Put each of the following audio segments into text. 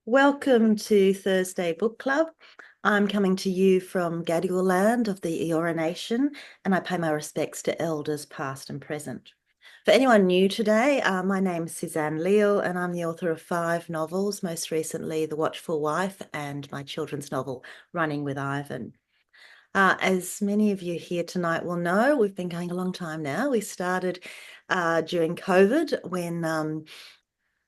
Welcome to Thursday Book Club. I'm coming to you from Gadigal land of the Eora Nation, and I pay my respects to elders past and present. For anyone new today, my name is Suzanne Leal, and I'm the author of 5 novels, most recently The Watchful Wife and my children's novel, Running with Ivan. As many of you here tonight will know, we've been going a long time now. We started during COVID when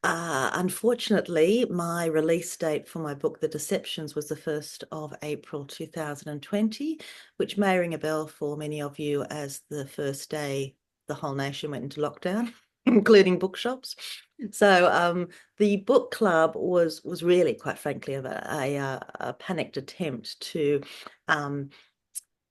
unfortunately, my release date for my book, The Deceptions, was the 1st of April 2020, which may ring a bell for many of you as the first day the whole nation went into lockdown, including bookshops. So the book club was really, quite frankly, a panicked attempt to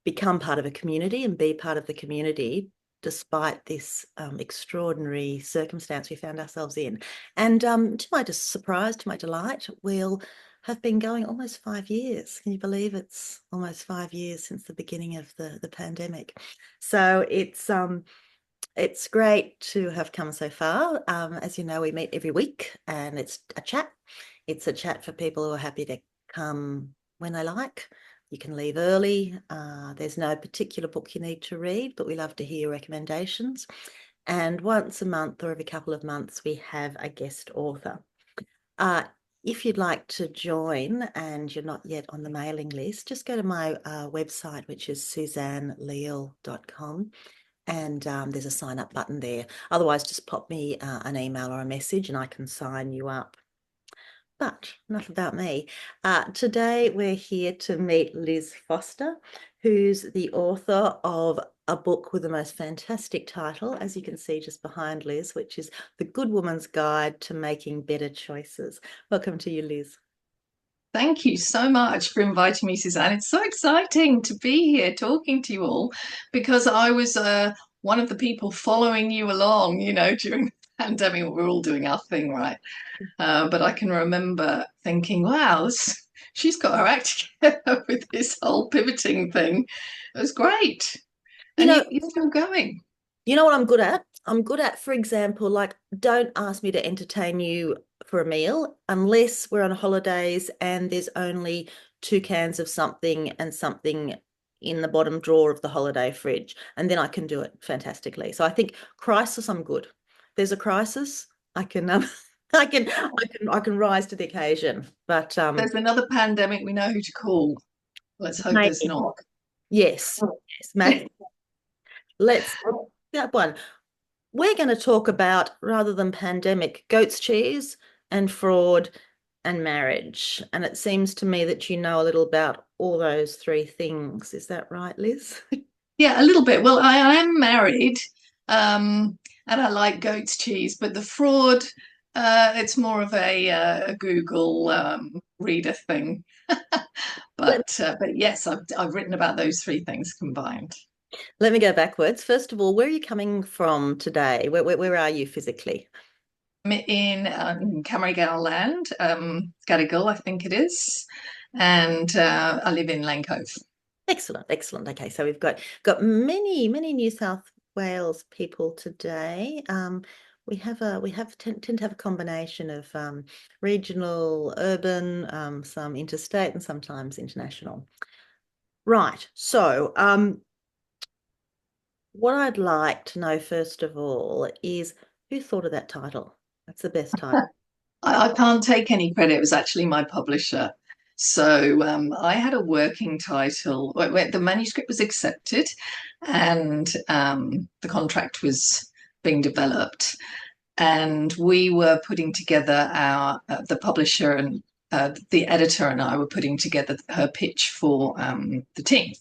become part of a community and be part of the community despite this extraordinary circumstance we found ourselves in. And to my surprise, to my delight, we'll have been going almost 5 years. Can you believe it's almost 5 years since the beginning of the pandemic? So it's great to have come so far. As you know, we meet every week and it's a chat. It's a chat for people who are happy to come when they like. You can leave early. There's no particular book you need to read, but we love to hear recommendations. And once a month or every couple of months, we have a guest author. If you'd like to join and you're not yet on the mailing list, just go to my website, which is suzanneleal.com. And there's a sign up button there. Otherwise, just pop me an email or a message and I can sign you up. But enough about me. Today we're here to meet Liz Foster, who's the author of a book with the most fantastic title, as you can see just behind Liz, which is The Good Woman's Guide to Making Better Choices. Welcome to you, Liz. Thank you so much for inviting me, Suzanne. It's so exciting to be here talking to you all because I was one of the people following you along, during the pandemic. We're all doing our thing, right? But I can remember thinking, wow, she's got her act together with this whole pivoting thing. It was great. You And know, you're still going. You know what I'm good at? I'm good at, for example, like, don't ask me to entertain you for a meal unless we're on holidays and there's only 2 cans of something and something in the bottom drawer of the holiday fridge. And then I can do it fantastically. So I think crisis, I'm good. There's a crisis, I can I can rise to the occasion. But There's another pandemic, we know who to call. Let's hope there's maybe. not. Yes, maybe. Let's that one. We're going to talk about, rather than pandemic, goat's cheese and fraud and marriage. And it seems to me that you know a little about all those 3 things. Is that right, Liz? Yeah, a little bit. Well, I am married, and I like goat's cheese, but the fraud, it's more of a Google reader thing. Let, But yes, I've written about those 3 things combined. let me go backwards. First of all, where are you coming from today? Where are you physically? I'm in Camry land, Gadigal, I think it is, and I live in Lane Cove. Excellent, excellent. Okay, so we've got many New South Wales people today. We tend to have a combination of regional, urban, some interstate, and sometimes international. Right. So, what I'd like to know first of all is who thought of that title? That's the best title. I can't take any credit. It was actually my publisher. So I had a working title. The manuscript was accepted, and the contract was being developed, and we were putting together the publisher and the editor and I were putting together her pitch for the team,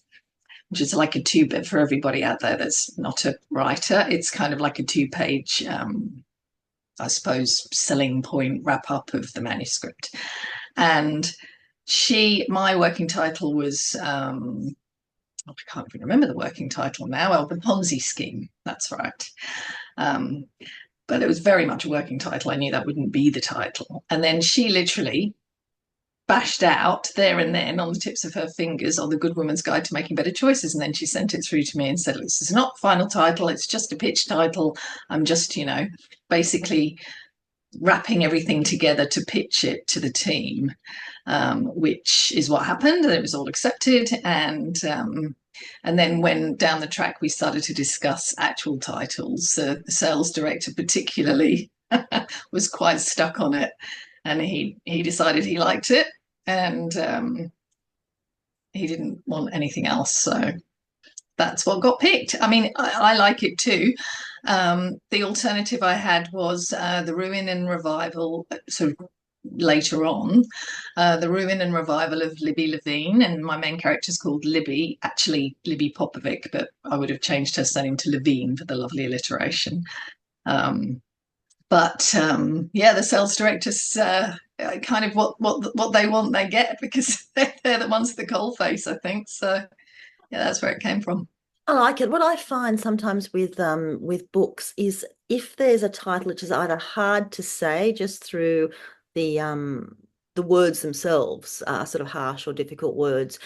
which is like a 2-bit for everybody out there that's not a writer. It's kind of like a 2-page I suppose, selling point wrap up of the manuscript. And my working title was, I can't even remember the working title now. Well, the Ponzi scheme. That's right. But it was very much a working title. I knew that wouldn't be the title. And then she literally bashed out there and then on the tips of her fingers on The Good Woman's Guide to Making Better Choices. And then she sent it through to me and said, this is not final title. It's just a pitch title. I'm just, basically wrapping everything together to pitch it to the team, which is what happened. It was all accepted, and then when down the track we started to discuss actual titles, the sales director particularly was quite stuck on it, and he decided he liked it, and he didn't want anything else. So that's what got picked. I mean, I like it too. The alternative I had was the ruin and revival, sort of later on, the ruin and revival of Libby Levine, and my main character is called Libby, actually Libby Popovic, but I would have changed her surname to Levine for the lovely alliteration. Um, but yeah, the sales directors kind of what they want they get, because they're the ones at the coalface, I think. So yeah, that's where it came from. I like it. What I find sometimes with books is if there's a title which is either hard to say just through the words themselves, sort of harsh or difficult words,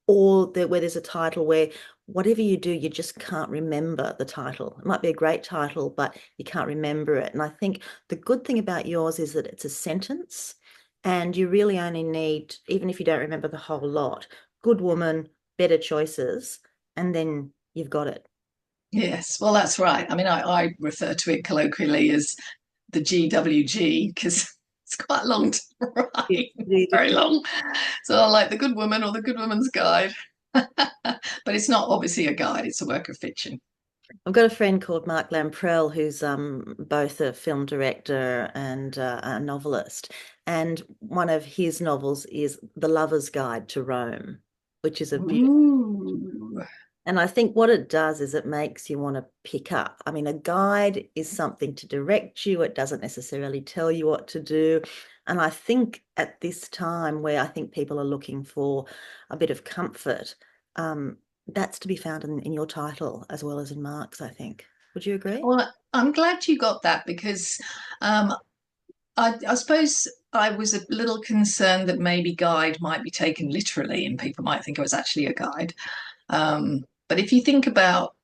or where there's a title where whatever you do, you just can't remember the title. It might be a great title, but you can't remember it. And I think the good thing about yours is that it's a sentence, and you really only need, even if you don't remember the whole lot, good woman, better choices, and then you've got it. Yes, well, that's right. I mean, I refer to it colloquially as the GWG because it's quite long to write, very long. So I like the Good Woman or the Good Woman's Guide. But it's not obviously a guide, it's a work of fiction. I've got a friend called Mark Lamprell who's both a film director and a novelist. And one of his novels is The Lover's Guide to Rome, which is a beautiful. Ooh. And I think what it does is it makes you want to pick up. I mean, a guide is something to direct you, it doesn't necessarily tell you what to do. And I think at this time where I think people are looking for a bit of comfort, that's to be found in your title as well as in Mark's, I think. Would you agree? Well, I'm glad you got that because um, I suppose I was a little concerned that maybe guide might be taken literally and people might think it was actually a guide. But if you think about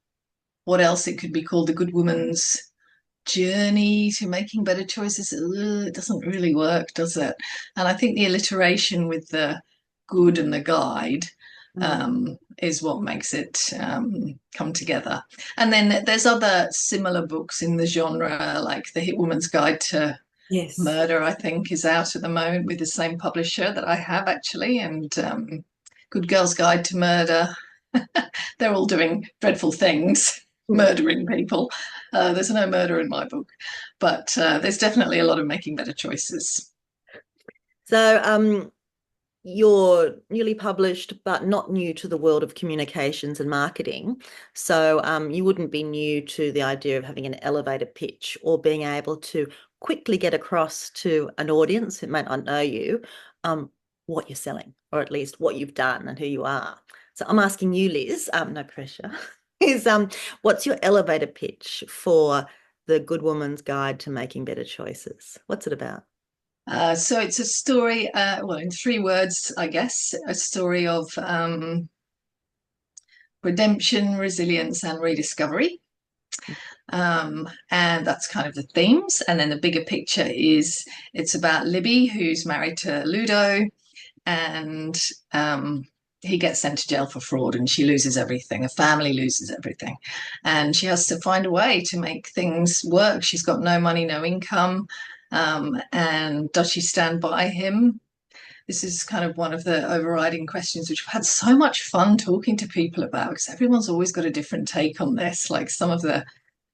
what else it could be called, the Good Woman's journey to making better choices, it doesn't really work, does it? And I think the alliteration with the good and the guide Mm. is what makes it come together. And then there's other similar books in the genre, like The Hit Woman's Guide to Yes. Murder, I think, is out at the moment with the same publisher that I have actually, and Good Girl's Guide to Murder. They're all doing dreadful things, Mm. murdering people. There's no murder in my book, but there's definitely a lot of making better choices. So, you're newly published, but not new to the world of communications and marketing. So you wouldn't be new to the idea of having an elevator pitch or being able to quickly get across to an audience who might not know you what you're selling, or at least what you've done and who you are. So I'm asking you, Liz, no pressure, is what's your elevator pitch for the Good Woman's Guide to Making Better Choices? What's it about? So it's a story, well, in 3 words, I guess, a story of redemption, resilience, and rediscovery. And that's kind of the themes. And then the bigger picture is it's about Libby, who's married to Ludo, and he gets sent to jail for fraud, and she loses everything. Her family loses everything, and she has to find a way to make things work. She's got no money, no income, and does she stand by him? This is kind of one of the overriding questions which I've had so much fun talking to people about, because everyone's always got a different take on this. Like some of the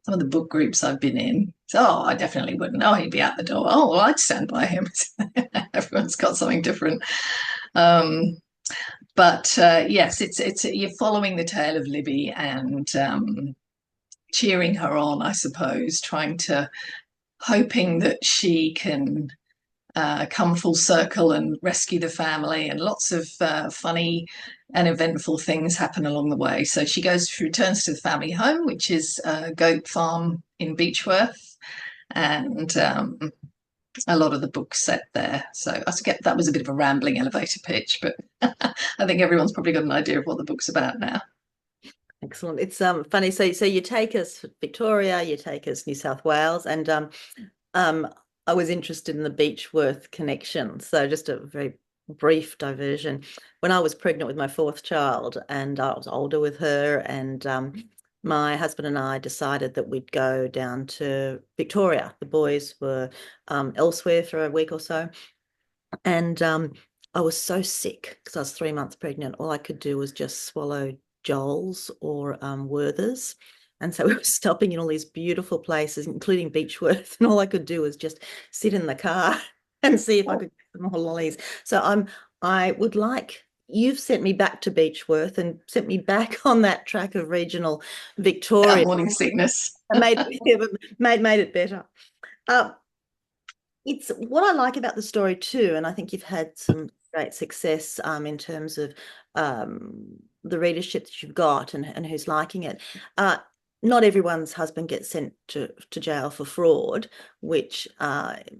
book groups I've been in. So, oh, I definitely wouldn't. Oh, he'd be out the door. Oh, well, I'd stand by him. Everyone's got something different. Um, but yes, it's you're following the tale of Libby and cheering her on, I suppose, trying to hoping that she can come full circle and rescue the family, and lots of funny and eventful things happen along the way. So she returns to the family home, which is a goat farm in Beechworth, and a lot of the books set there. So I get that was a bit of a rambling elevator pitch, but I think everyone's probably got an idea of what the book's about now. Excellent. It's funny. So you take us Victoria, you take us New South Wales, and I was interested in the Beechworth connection. So just a very brief diversion. When I was pregnant with my fourth child and I was older with her, and my husband and I decided that we'd go down to Victoria. The boys were elsewhere for a week or so. And I was so sick because I was 3 months pregnant. All I could do was just swallow Joel's or Werther's. And so we were stopping in all these beautiful places, including Beechworth. And all I could do was just sit in the car and see if I could get some more lollies. So I would like, you've sent me back to Beechworth and sent me back on that track of regional Yeah, Victoria. morning sickness. And made it better. Uh, it's what I like about the story too, and I think you've had some great success in terms of the readership that you've got and who's liking it. Not everyone's husband gets sent to jail for fraud, which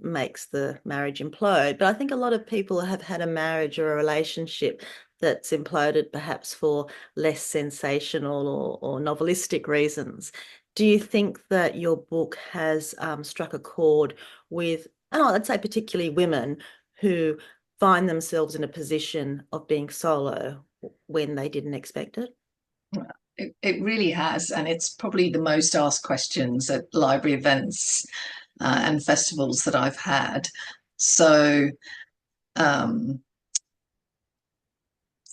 makes the marriage implode. But I think a lot of people have had a marriage or a relationship that's imploded perhaps for less sensational or novelistic reasons. Do you think that your book has struck a chord with, and I'd say particularly women who find themselves in a position of being solo when they didn't expect it? It really has, and it's probably the most asked questions at library events and festivals that I've had. So um,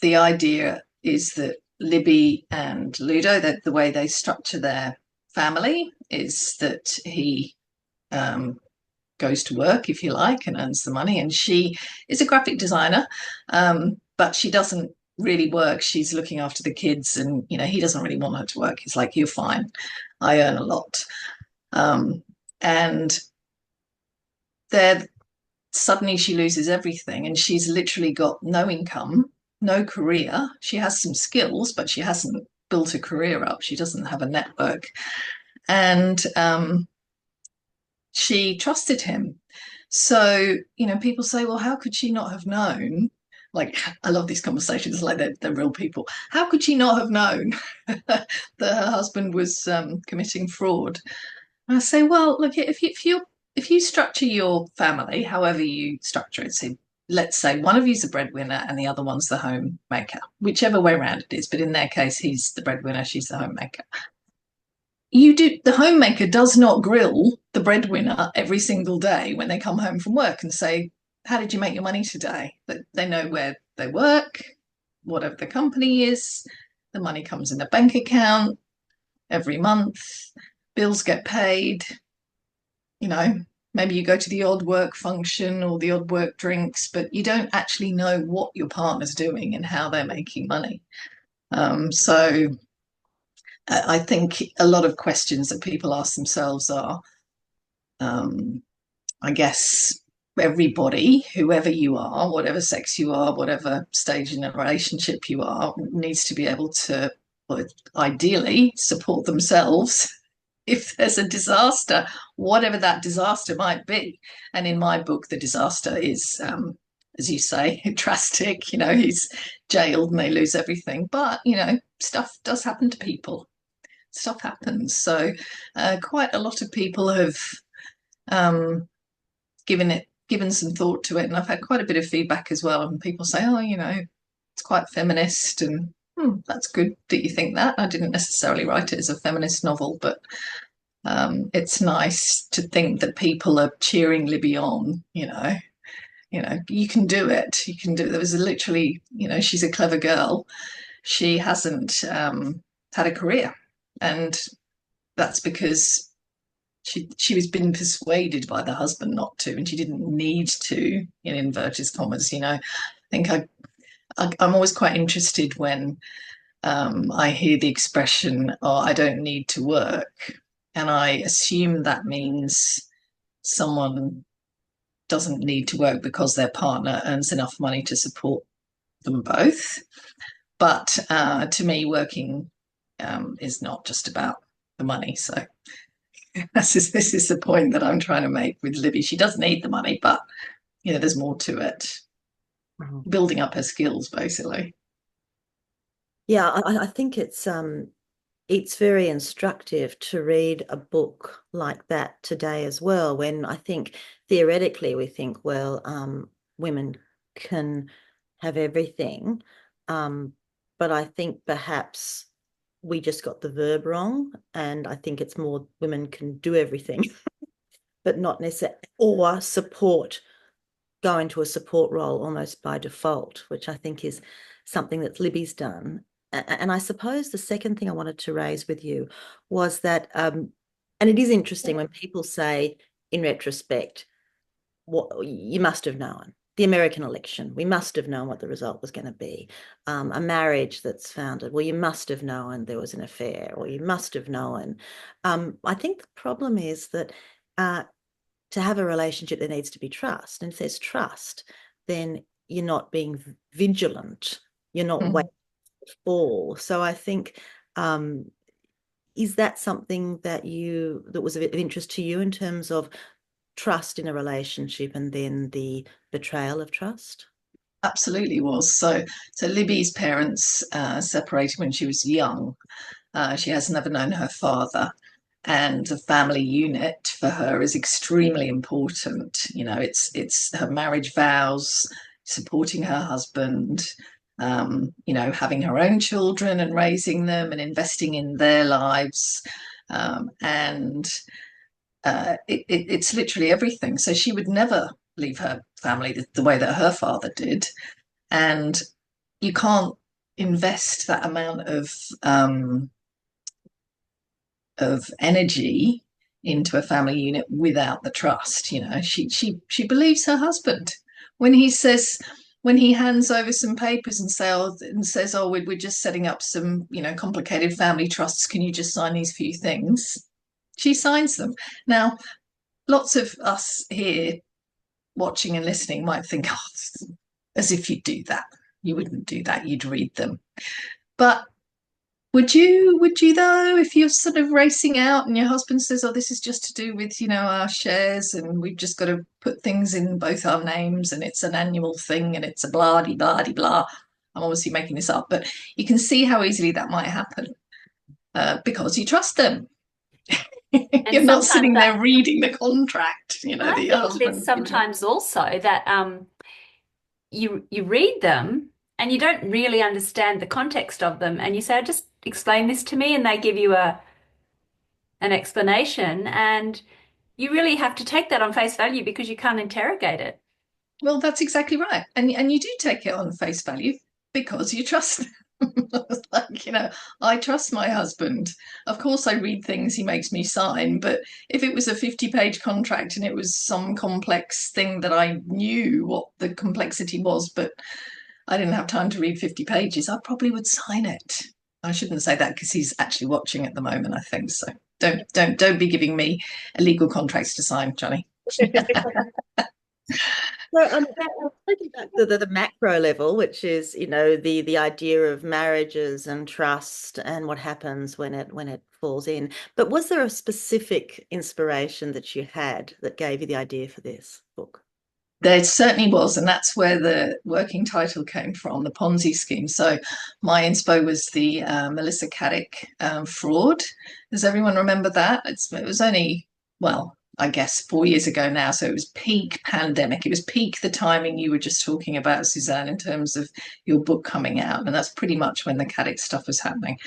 the idea is that Libby and Ludo, that the way they structure their family is that he goes to work, if you like, and earns the money. And she is a graphic designer, but she doesn't really work. She's looking after the kids, and he doesn't really want her to work. He's like, "You're fine. I earn a lot." And then suddenly she loses everything, and she's literally got no income, no career. She has some skills, but she hasn't built a career up. She doesn't have a network, and she trusted him. So, people say, well, how could she not have known? Like, I love these conversations, like they're real people. How could she not have known that her husband was committing fraud? And I say, well, look, if you structure your family, however you structure it, so let's say one of you's the breadwinner and the other one's the homemaker, whichever way around it is. But in their case, he's the breadwinner, she's the homemaker. The homemaker does not grill the breadwinner every single day when they come home from work and say, how did you make your money today? That they know where they work, whatever the company is, the money comes in the bank account every month, bills get paid, maybe you go to the odd work function or the odd work drinks, but you don't actually know what your partner's doing and how they're making money. So I think a lot of questions that people ask themselves are, I guess, everybody, whoever you are, whatever sex you are, whatever stage in a relationship you are, needs to be able to, well, ideally, support themselves if there's a disaster, whatever that disaster might be. And in my book, the disaster is, as you say, drastic. He's jailed and they lose everything. But, stuff does happen to people. Stuff happens. So quite a lot of people have given some thought to it, and I've had quite a bit of feedback as well. And people say, "Oh, it's quite feminist," and that's good that you think that. I didn't necessarily write it as a feminist novel, but it's nice to think that people are cheering Libby on. You can do it. You can do it. There was literally, she's a clever girl. She hasn't had a career, and that's because she was being persuaded by the husband not to, and she didn't need to, in inverted commas. I think I'm always quite interested when I hear the expression, "Oh, I don't need to work," and I assume that means someone doesn't need to work because their partner earns enough money to support them both. But to me, working is not just about the money. So this is the point that I'm trying to make with Libby. She does need the money, but there's more to it. Building up her skills, basically. Yeah, I think it's it's very instructive to read a book like that today as well, when I think theoretically we think, well, women can have everything. Um, but I think perhaps we just got the verb wrong. And I think it's more women can do everything, but not necessarily, or support, go into a support role almost by default, which I think is something that Libby's done. And I suppose the second thing I wanted to raise with you was that, and it is interesting when people say, in retrospect, what you must have known. The American election, we must have known what the result was going to be. A marriage that's founded, well, you must have known there was an affair, or you must have known. I think the problem is that to have a relationship, there needs to be trust. And if there's trust, then you're not being vigilant. You're not Mm. waiting to fall. So I think, is that something that was of interest to you in terms of trust in a relationship and then the betrayal of trust? Absolutely was. So Libby's parents separated when she was young. She has never known her father, and the family unit for her is extremely important. You know, it's her marriage vows, supporting her husband, you know, having her own children and raising them and investing in their lives, and it's literally everything. So she would never leave her family the way that her father did, and you can't invest that amount of energy into a family unit without the trust. You know, she believes her husband when he says, when he hands over some papers and says, oh, we're just setting up some, you know, complicated family trusts, can you just sign these few things? She signs them. Now, lots of us here watching and listening might think, oh, as if you'd do that. You wouldn't do that, you'd read them. But would you though, if you're sort of racing out and your husband says, oh, this is just to do with, you know, our shares and we've just got to put things in both our names and it's an annual thing and it's a blah de blah de blah. I'm obviously making this up, but you can see how easily that might happen because you trust them. And You're not sometimes sitting that, there reading the contract, you know, I that your think there's husband, you know. sometimes also that you read them and you don't really understand the context of them, and you say, just explain this to me, and they give you a an explanation, and you really have to take that on face value because you can't interrogate it. Well, that's exactly right. And you do take it on face value because you trust them. Like, you know, I trust my husband. Of course, I read things he makes me sign, but if it was a 50-page contract and it was some complex thing that I knew what the complexity was, but I didn't have time to read 50 pages, I probably would sign it. I shouldn't say that because he's actually watching at the moment, I think. So don't be giving me illegal contracts to sign, Johnny. So taking back to the macro level, which is, you know, the idea of marriages and trust and what happens when it falls in. But was there a specific inspiration that you had that gave you the idea for this book? There certainly was, and that's where the working title came from, the Ponzi scheme. So my inspo was the Melissa Caddick fraud. Does everyone remember that? It was only, well, I guess 4 years ago now. So it was peak pandemic. It was peak the timing you were just talking about, Suzanne, in terms of your book coming out. And that's pretty much when the Caddick stuff was happening.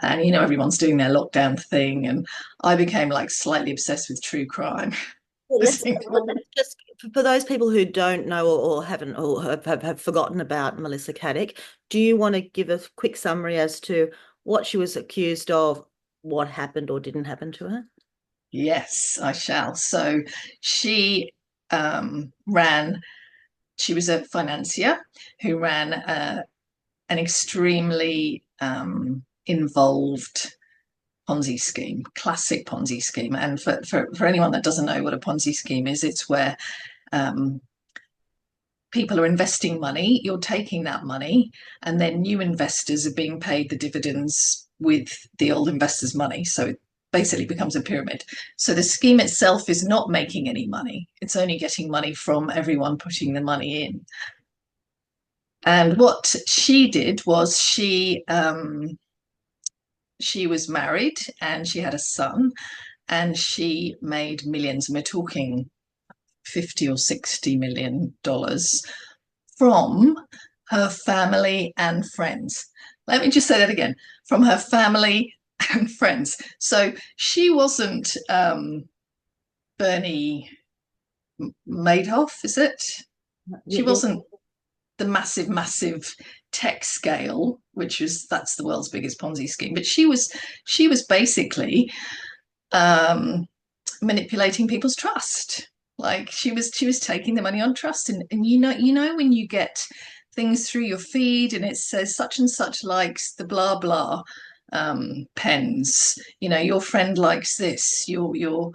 And, you know, everyone's doing their lockdown thing. And I became like slightly obsessed with true crime. Well, let's just, for those people who don't know or haven't or have forgotten about Melissa Caddick, do you want to give a quick summary as to what she was accused of, what happened or didn't happen to her? Yes, I shall. So she ran, she was a financier who ran an extremely involved Ponzi scheme, classic Ponzi scheme. And for anyone that doesn't know what a Ponzi scheme is, it's where people are investing money, you're taking that money, and then new investors are being paid the dividends with the old investors' money. So it basically becomes a pyramid. So the scheme itself is not making any money. It's only getting money from everyone putting the money in. And what she did was she was married and she had a son, and she made millions, and we're talking 50 or 60 million dollars from her family and friends. Let me just say that again, from her family and friends. So she wasn't Bernie Madoff, is it? She Yeah. wasn't the massive tech scale, that's the world's biggest Ponzi scheme. But she was basically manipulating people's trust. Like she was taking the money on trust, and you know when you get things through your feed and it says such and such likes the blah blah pens, your friend likes this, your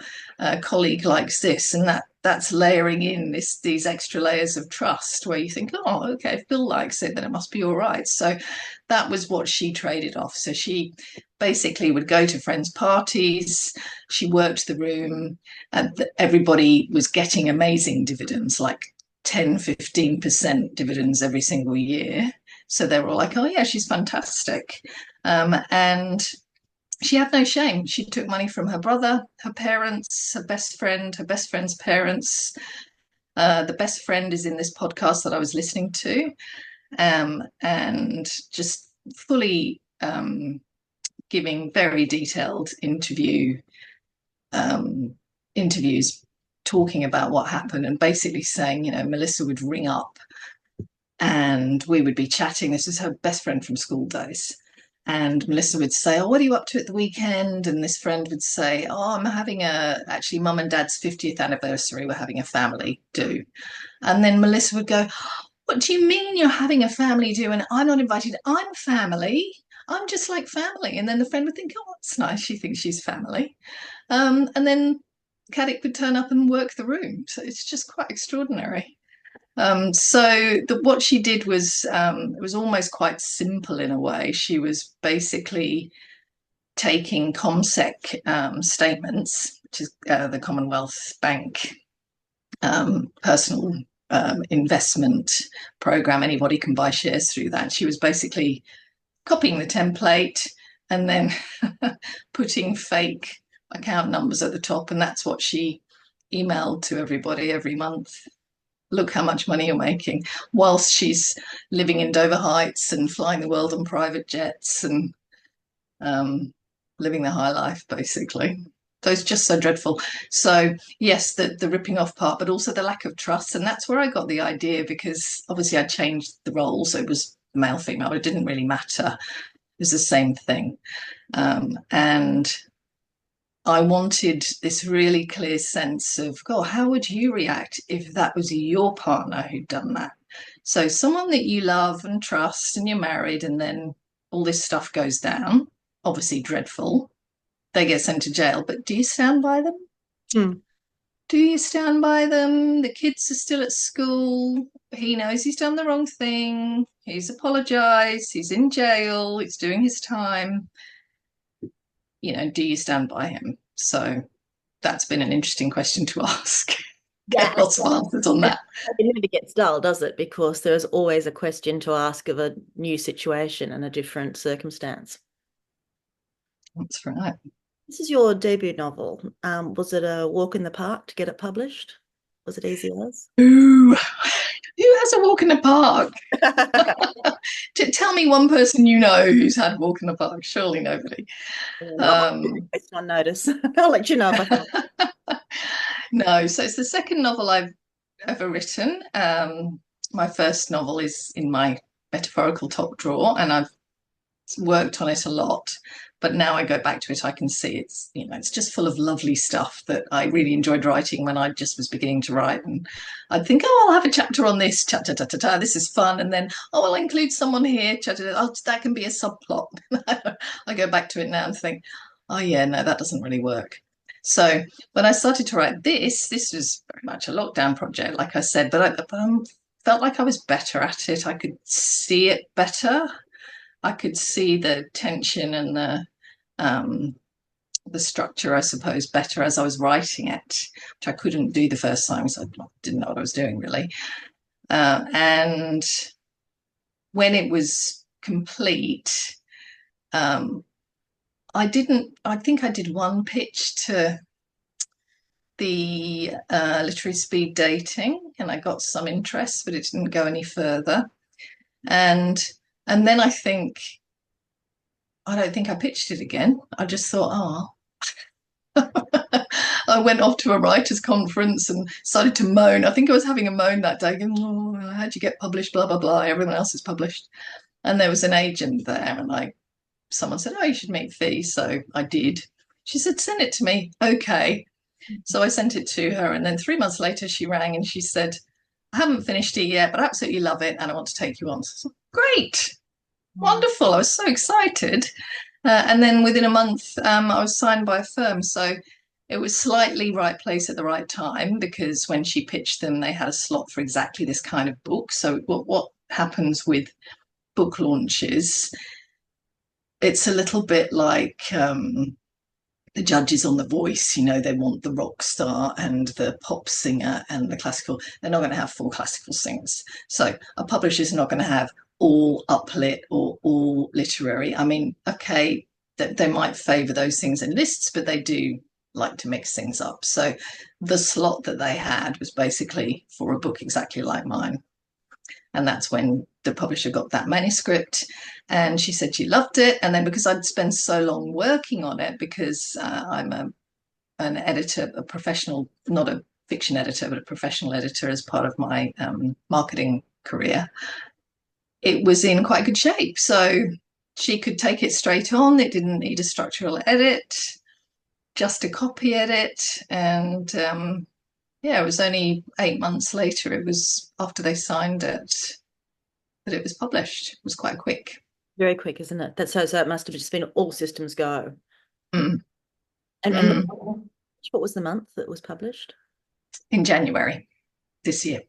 colleague likes this, and that's layering in these extra layers of trust where you think, oh, okay, if Bill likes it, then it must be all right. So that was what she traded off. So she basically would go to friends' parties, she worked the room, and everybody was getting amazing dividends, like 10-15% dividends every single year. So they were all like, oh yeah, she's fantastic. And she had no shame. She took money from her brother, her parents, her best friend, her best friend's parents. The best friend is in this podcast that I was listening to, and just fully giving very detailed interviews talking about what happened, and basically saying, Melissa would ring up and we would be chatting. This is her best friend from school days. And Melissa would say, oh, what are you up to at the weekend? And this friend would say, oh, I'm having actually mum and dad's 50th anniversary. We're having a family do. And then Melissa would go, what do you mean you're having a family do? And I'm not invited. I'm family. I'm just like family. And then the friend would think, oh, that's nice. She thinks she's family. And then Caddick would turn up and work the room. So it's just quite extraordinary. So what she did was, it was almost quite simple in a way. She was basically taking ComSec statements, which is the Commonwealth Bank personal investment program. Anybody can buy shares through that. She was basically copying the template and then putting fake account numbers at the top, and that's what she emailed to everybody every month. Look how much money you're making, whilst she's living in Dover Heights and flying the world on private jets and living the high life, basically. So it's just so dreadful. So yes, the ripping off part, but also the lack of trust. And that's where I got the idea, because obviously I changed the role. So it was male, female, but it didn't really matter. It was the same thing. And I wanted this really clear sense of, God, how would you react if that was your partner who'd done that? So someone that you love and trust and you're married, and then all this stuff goes down, obviously dreadful. They get sent to jail, but do you stand by them? Do you stand by them? The kids are still at school. He knows he's done the wrong thing. He's apologized. He's in jail. He's doing his time. Do you stand by him? So that's been an interesting question to ask. Get lots of answers on that. It never gets dull, does it? Because there's always a question to ask of a new situation and a different circumstance. That's right. This is your debut novel. Was it a walk in the park to get it published? Was it easy as? Ooh, who has a walk in the park? Tell me one person who's had a walk in the park. Surely nobody. It's on notice. I'll let you know if I can. No, so it's the second novel I've ever written. My first novel is in my metaphorical top drawer, and I've worked on it a lot. But now I go back to it, I can see it's just full of lovely stuff that I really enjoyed writing when I just was beginning to write. And I'd think, oh, I'll have a chapter on this, this is fun. And then, oh, I'll include someone here, oh, that can be a subplot. I go back to it now and think, oh yeah, no, that doesn't really work. So when I started to write this was very much a lockdown project, like I said, but I felt like I was better at it. I could see it better. I could see the tension and the structure, I suppose, better as I was writing it, which I couldn't do the first time, so I didn't know what I was doing really. And when it was complete, I think I did one pitch to the literary speed dating, and I got some interest, but it didn't go any further. And then I don't think I pitched it again. I just thought, I went off to a writers' conference and started to moan. I think I was having a moan that day, going, oh, how'd you get published? Blah, blah, blah. Everyone else is published. And there was an agent there, and someone said, oh, you should meet Fee. So I did. She said, send it to me. Okay. So I sent it to her. And then 3 months later, she rang and she said, I haven't finished it yet, but I absolutely love it. And I want to take you on. So, great. Wonderful. I was so excited. And then within a month, I was signed by a firm. So it was slightly right place at the right time, because when she pitched them, they had a slot for exactly this kind of book. So what happens with book launches, it's a little bit like the judges on The Voice. They want the rock star and the pop singer and the classical. They're not going to have 4 classical singers. So a publisher's not going to have all uplit or all literary. I mean, okay, they might favour those things in lists, but they do like to mix things up. So the slot that they had was basically for a book exactly like mine. And that's when the publisher got that manuscript, and she said she loved it. And then because I'd spent so long working on it, because I'm an editor, a professional, not a fiction editor, but a professional editor as part of my marketing career, it was in quite good shape. So she could take it straight on. It didn't need a structural edit, just a copy edit. And it was only 8 months later, it was after they signed it, that it was published. It was quite quick. Very quick, isn't it? So it must have just been all systems go. Mm. And what was the month that was published? In January this year.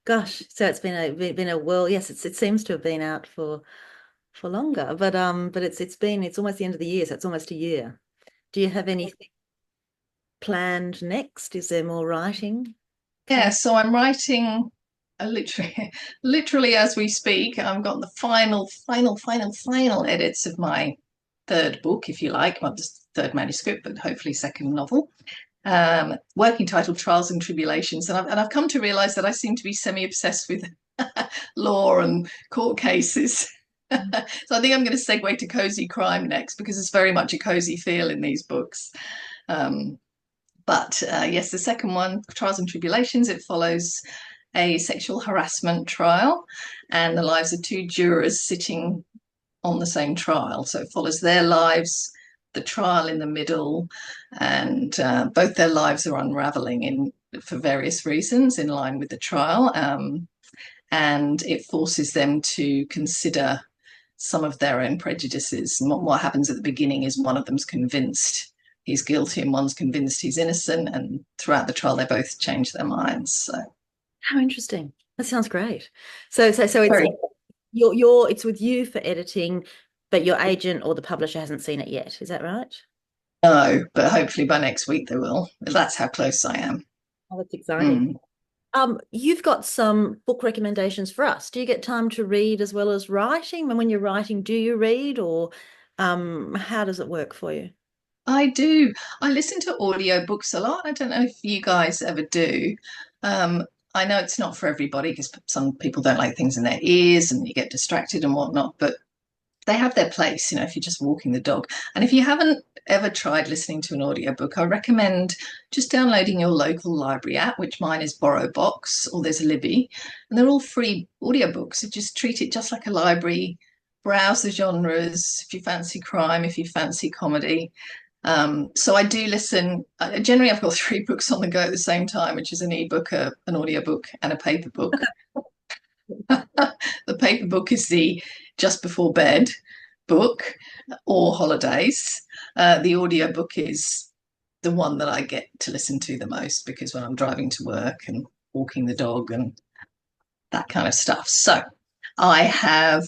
Gosh, so it's been a well, yes, it seems to have been out for longer, but it's almost the end of the year, so it's almost a year. Do you have anything planned next? Is there more writing? Yeah, so I'm writing literally as we speak. I've got the final edits of my third book, if you like, well, just third manuscript, but hopefully second novel. Working title Trials and Tribulations. And I've come to realize that I seem to be semi-obsessed with law and court cases. So I think I'm going to segue to cozy crime next, because it's very much a cozy feel in these books. But yes, the second one, Trials and Tribulations, it follows a sexual harassment trial and the lives of 2 jurors sitting on the same trial. So it follows their lives, the trial in the middle, and both their lives are unraveling for various reasons in line with the trial. And it forces them to consider some of their own prejudices. And what happens at the beginning is one of them's convinced he's guilty and one's convinced he's innocent, and throughout the trial they both change their minds. So how interesting. That sounds great. So it's with you for editing, but your agent or the publisher hasn't seen it yet. Is that right? No, but hopefully by next week they will. That's how close I am. Oh, that's exciting. You've got some book recommendations for us. Do you get time to read as well as writing? And when you're writing, do you read, or how does it work for you? I do. I listen to audiobooks a lot. I don't know if you guys ever do. I know it's not for everybody, because some people don't like things in their ears and you get distracted and whatnot, but they have their place, if you're just walking the dog. And if you haven't ever tried listening to an audiobook, I recommend just downloading your local library app, which mine is BorrowBox, or there's Libby, and they're all free audiobooks. So just treat it just like a library, browse the genres, if you fancy crime, if you fancy comedy. So I do listen. Generally, I've got 3 books on the go at the same time, which is an ebook, an audiobook, and a paper book. The paper book is the just before bed book or holidays. The audiobook is the one that I get to listen to the most, because when I'm driving to work and walking the dog and that kind of stuff. So I have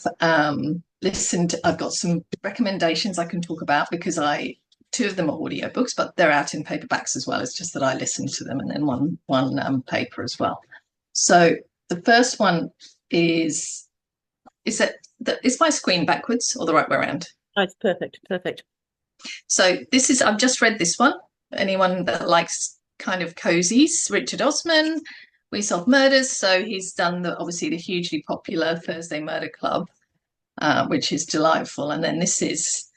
listened. I've got some recommendations I can talk about, because 2 of them are audiobooks, but they're out in paperbacks as well. It's just that I listen to them, and then one paper as well. So the first one is my screen backwards or the right way around? Oh, it's perfect. So this is, I've just read this one. Anyone that likes kind of cozies, Richard Osman, We Solve Murders. So he's done obviously the hugely popular Thursday Murder Club, which is delightful. And then this is,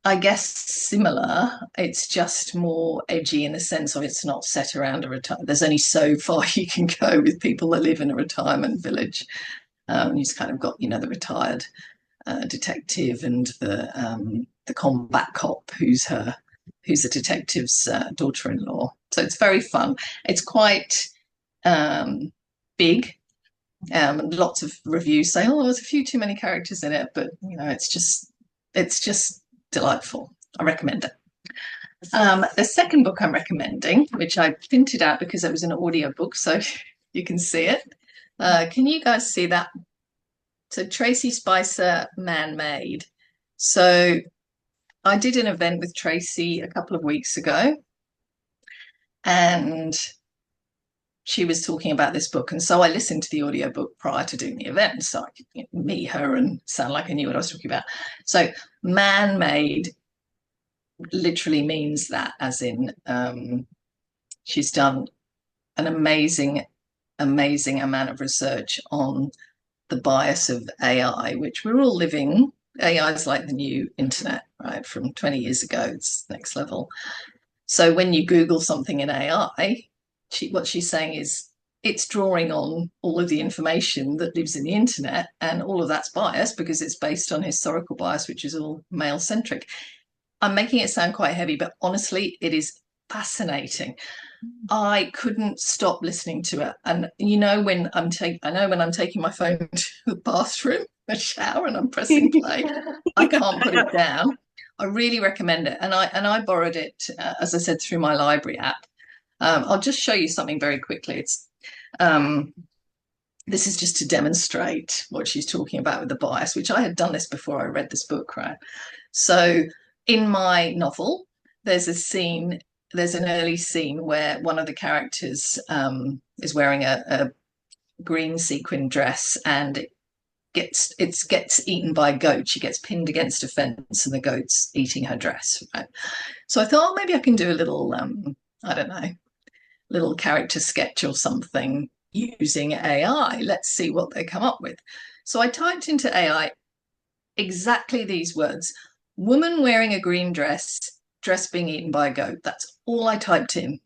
I guess, similar. It's just more edgy in the sense of it's not set around a retirement. There's only so far you can go with people that live in a retirement village. You've kind of got, the retired detective and the combat cop who's the detective's daughter-in-law. So it's very fun. It's quite big. Lots of reviews say, "Oh, there's a few too many characters in it," but it's just delightful. I recommend it. The second book I'm recommending, which I printed out because it was an audio book, so you can see it. Can you guys see that? So Tracy Spicer, Man-Made. So I did an event with Tracy a couple of weeks ago, and she was talking about this book. And so I listened to the audiobook prior to doing the event, so I could meet her and sound like I knew what I was talking about. So Man-Made literally means that, as in she's done an amazing amount of research on the bias of AI, which we're all living. AI is like the new internet, right? From 20 years ago, it's next level. So when you Google something in AI, what she's saying is it's drawing on all of the information that lives in the internet, and all of that's biased because it's based on historical bias, which is all male-centric. I'm making it sound quite heavy, but honestly, it is fascinating. I couldn't stop listening to it. And when I'm taking my phone to the bathroom, a shower, and I'm pressing play, I can't put it down. I really recommend it. And I borrowed it, as I said, through my library app. I'll just show you something very quickly. It's this is just to demonstrate what she's talking about with the bias, which I had done this before I read this book, right? So in my novel, there's an early scene where one of the characters is wearing a green sequin dress, and it gets eaten by a goat. She gets pinned against a fence, and the goat's eating her dress. Right? So I thought, maybe I can do a little, I don't know, little character sketch or something using AI. Let's see what they come up with. So I typed into AI exactly these words: woman wearing a green dress being eaten by a goat. That's all I typed in.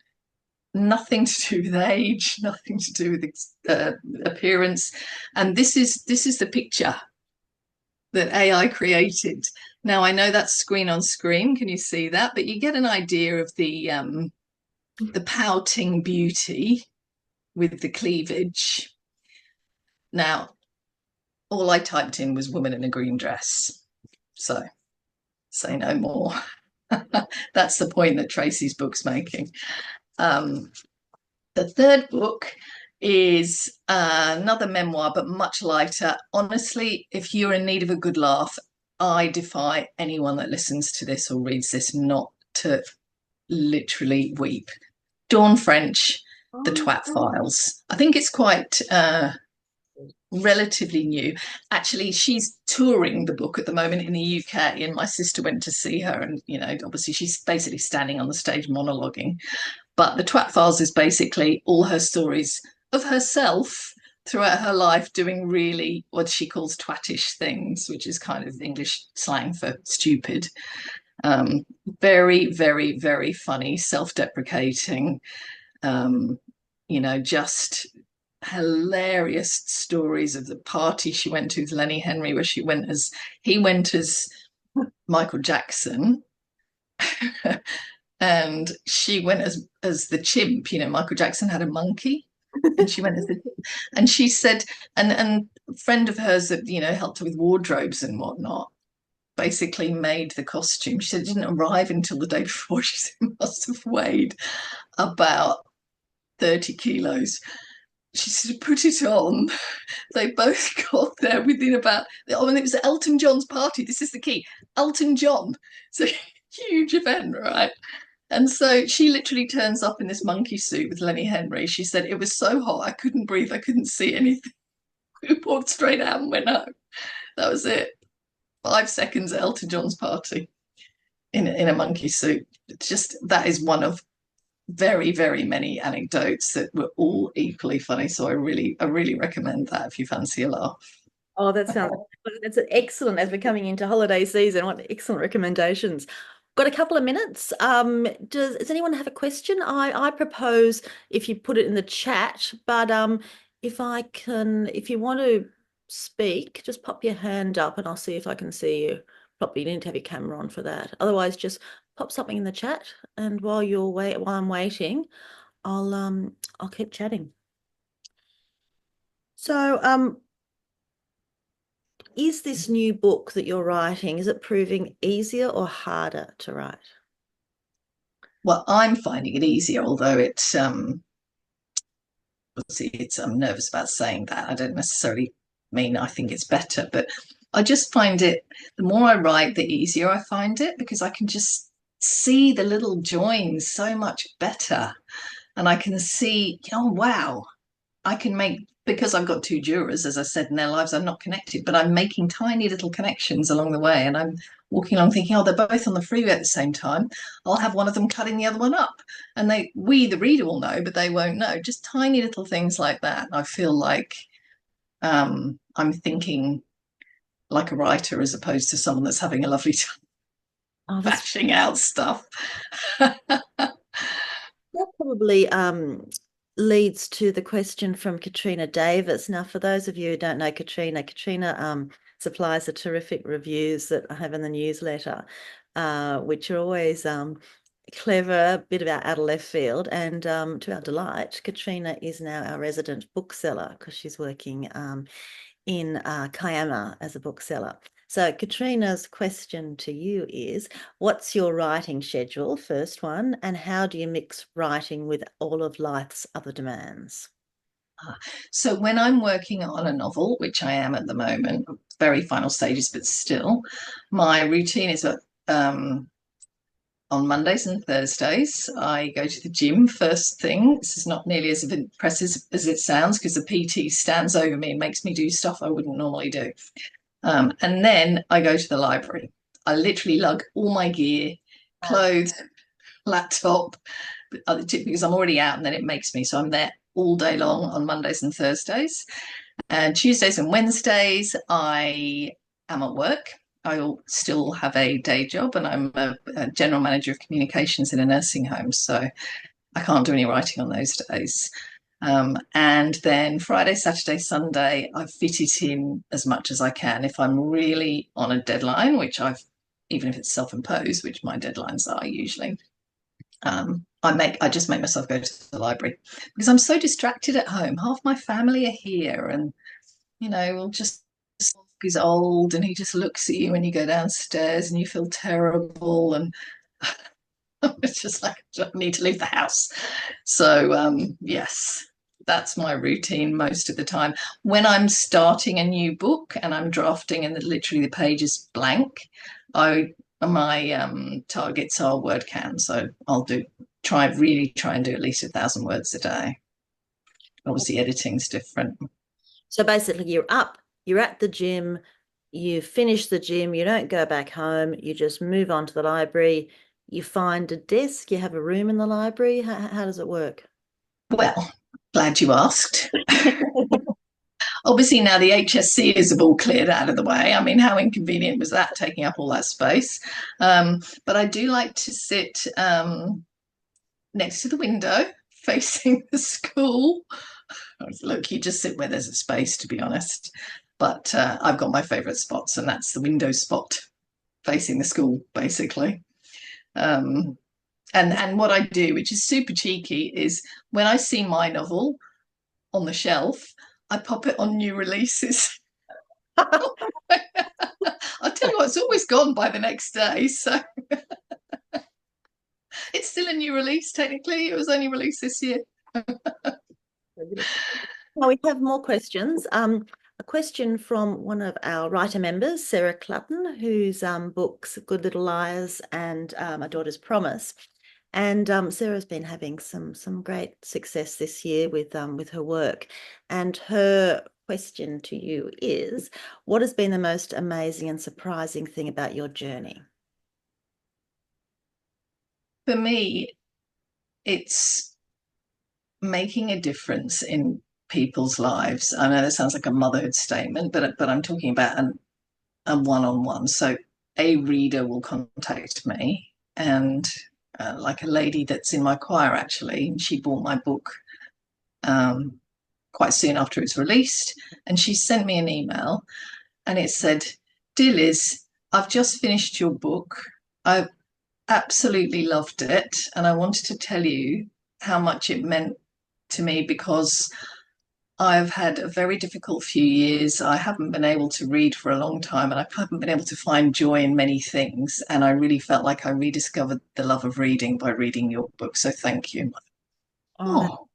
Nothing to do with age, nothing to do with appearance. And this is the picture that AI created. Now, I know that's screen on screen. Can you see that? But you get an idea of the pouting beauty with the cleavage. Now, all I typed in was woman in a green dress. So say no more. That's the point that Tracy's book's making. The third book is another memoir, but much lighter. Honestly, if you're in need of a good laugh, I defy anyone that listens to this or reads this not to literally weep. Dawn French, The Twat Files. I think it's quite relatively new. Actually, she's touring the book at the moment in the UK, and my sister went to see her, and obviously she's basically standing on the stage monologuing. But The Twat Files is basically all her stories of herself throughout her life doing really what she calls twatish things, which is kind of English slang for stupid. Very, very, very funny, self-deprecating, just hilarious stories of the party she went to with Lenny Henry, where he went as Michael Jackson. And she went as the chimp. Michael Jackson had a monkey, and she went as the chimp. And she said, and a friend of hers that helped her with wardrobes and whatnot, basically made the costume. She said it didn't arrive until the day before. She said it must have weighed about 30 kilos. She said, put it on. They both got there within about, it was Elton John's party. This is the key. Elton John. It's a huge event, right? And so she literally turns up in this monkey suit with Lenny Henry. She said, it was so hot, I couldn't breathe. I couldn't see anything. We walked straight out and went home. That was it. 5 seconds at Elton John's party. in a monkey suit. It's just that is one of very, very many anecdotes that were all equally funny. So I really recommend that if you fancy a laugh. Oh, that sounds that's excellent as we're coming into holiday season. What excellent recommendations. Got a couple of minutes. Does anyone have a question? I propose if you put it in the chat, but if you want to speak, just pop your hand up and I'll see if I can see you. Probably you need to have your camera on for that. Otherwise, just pop something in the chat, and while I'm waiting, I'll keep chatting. So is this new book that you're writing, is it proving easier or harder to write? Well, I'm finding it easier, although I'm nervous about saying that. I don't necessarily mean I think it's better, but I just find it, the more I write, the easier I find it, because I can just see the little joins so much better. And I can see, oh, wow, I can make, because I've got two jurors, as I said, in their lives, I'm not connected, but I'm making tiny little connections along the way. And I'm walking along thinking, oh, they're both on the freeway at the same time. I'll have one of them cutting the other one up. And the reader will know, but they won't know. Just tiny little things like that. I feel like I'm thinking like a writer as opposed to someone that's having a lovely time Oh, bashing out stuff. that probably leads to the question from Katrina Davis. Now, for those of you who don't know Katrina supplies the terrific reviews that I have in the newsletter, which are always clever, a bit about out of left field. And to our delight, Katrina is now our resident bookseller because she's working in Kiama as a bookseller. So Katrina's question to you is, what's your writing schedule, first one, and how do you mix writing with all of life's other demands? So when I'm working on a novel, which I am at the moment, very final stages, but still, my routine is on Mondays and Thursdays. I go to the gym first thing. This is not nearly as impressive as it sounds because the PT stands over me and makes me do stuff I wouldn't normally do. And then I go to the library. I literally lug all my gear, clothes, laptop, because I'm already out and then it makes me. So I'm there all day long on Mondays and Thursdays. And Tuesdays and Wednesdays, I am at work. I still have a day job and I'm a general manager of communications in a nursing home. So I can't do any writing on those days. And then Friday, Saturday, Sunday, I fit it in as much as I can. If I'm really on a deadline, even if it's self-imposed, which my deadlines are usually, I just make myself go to the library because I'm so distracted at home. Half my family are here, and we'll just he's old and he just looks at you when you go downstairs and you feel terrible and it's just like I need to leave the house. So yes, that's my routine most of the time. When I'm starting a new book and I'm drafting and literally the page is blank, my targets are word count. So I'll really try and do at least 1,000 words a day. Obviously, editing's different. So basically, you're at the gym, you finish the gym, you don't go back home, you just move on to the library, you find a desk, you have a room in the library. How does it work? Well, glad you asked. Obviously, now the HSC is all cleared out of the way. I mean, how inconvenient was that, taking up all that space? But I do like to sit next to the window facing the school. Look, you just sit where there's a space, to be honest. But I've got my favourite spots, and that's the window spot facing the school, basically. And what I do, which is super cheeky, is when I see my novel on the shelf, I pop it on new releases. I'll tell you what, it's always gone by the next day. So it's still a new release, technically. It was only released this year. Now we have more questions. A question from one of our writer members, Sarah Clutton, whose books Good Little Liars and A Daughter's Promise. And Sarah's been having some great success this year with her work. And her question to you is, what has been the most amazing and surprising thing about your journey? for me, it's making a difference in people's lives. I know that sounds like a motherhood statement, but I'm talking about a one-on-one. So a reader will contact me, and like a lady that's in my choir actually, and she bought my book quite soon after it's released, and she sent me an email, and it said, "Dear Liz, I've just finished your book. I absolutely loved it, and I wanted to tell you how much it meant to me because I've had a very difficult few years. I haven't been able to read for a long time, and I haven't been able to find joy in many things. And I really felt like I rediscovered the love of reading by reading your book. So thank you." Oh, Oh,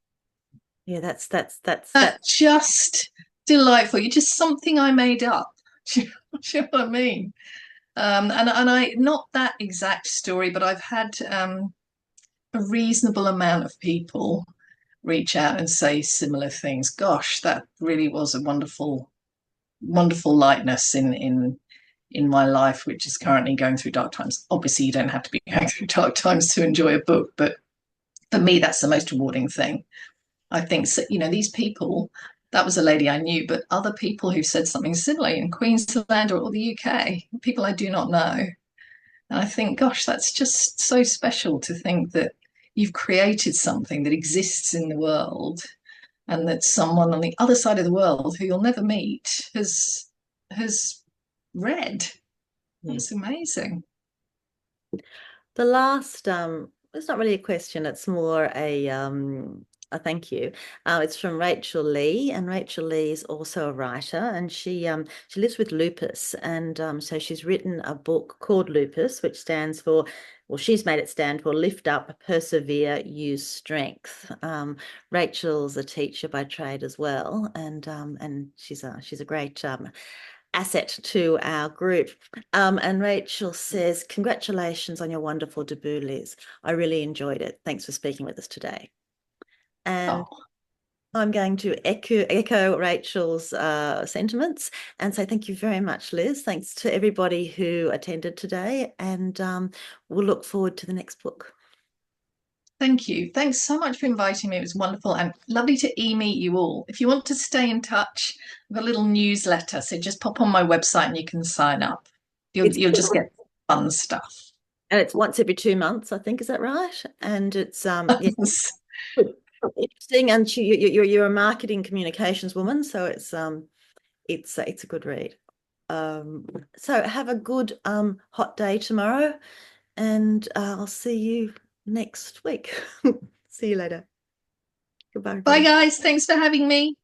yeah, that's that's just delightful. You're just something I made up. Do you know what I mean? And I, not that exact story, but I've had a reasonable amount of people reach out and say similar things. Gosh, that really was a wonderful lightness in my life, which is currently going through dark times. Obviously, you don't have to be going through dark times to enjoy a book, but for me, that's the most rewarding thing. I think, so, these people, that was a lady I knew, but other people who said something similar in Queensland or the UK, people I do not know. And I think, gosh, that's just so special to think that you've created something that exists in the world, and that someone on the other side of the world who you'll never meet has read. yeah. That's amazing. The last, it's not really a question, it's more a thank you. It's from Rachel Lee, and Rachel Lee is also a writer, and she lives with lupus, and so she's written a book called Lupus, which stands for, well, she's made it stand for Lift Up, Persevere, Use Strength. Rachel's a teacher by trade as well, and she's a great asset to our group. And Rachel says, congratulations on your wonderful debut, Liz. I really enjoyed it. Thanks for speaking with us today. And Oh, I'm going to echo Rachel's sentiments and say thank you very much, Liz. Thanks to everybody who attended today, and we'll look forward to the next book. thank you. Thanks so much for inviting me. It was wonderful and lovely to e-meet you all. If you want to stay in touch, I've got a little newsletter, so just pop on my website and you can sign up. You'll just get fun stuff. And it's once every 2 months, I think. Is that right? And it's yeah, interesting. And you're a marketing communications woman, so it's a good read. So have a good hot day tomorrow, and I'll see you next week. See you later. Goodbye, Bye, everybody. guys. Thanks for having me.